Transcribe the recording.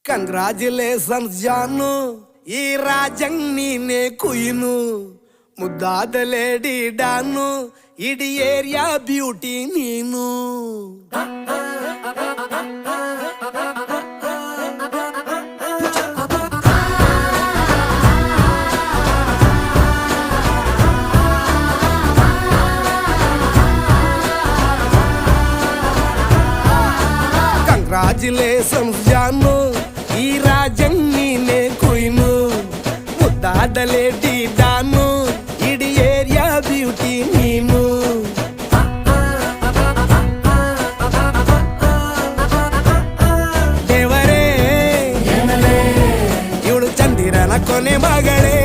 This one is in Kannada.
ಕಂಗ್ರಾಚುಲೇಷನ್ಸ್ ಜಾನು, ಈ ರಾಜಂಗ್ ನೀನೆ ಕುಯ್ನು, ಮುದ್ದಾದ ಲೇಡಿ ಡಾನು, ಇಡೀ ಏರಿಯಾ ಬ್ಯೂಟಿ ನೀನು. ಕಂಗ್ರಾಚುಲೇಷನ್ಸ್ ಜಾನು, ಈ ರಾಜಂಗ್ ನೀನೆ ಕುಯ್ನು, ಮುದ್ದಾದ ಲೇಡಿ ಡಾನು, ಇಡೀ ಏರಿಯಾ ಬ್ಯೂಟಿ ನೀನು. ದೇವರೇ ಇವಳು ಚಂದಿರನ ಕೊನೆ ಮಗಳೇ.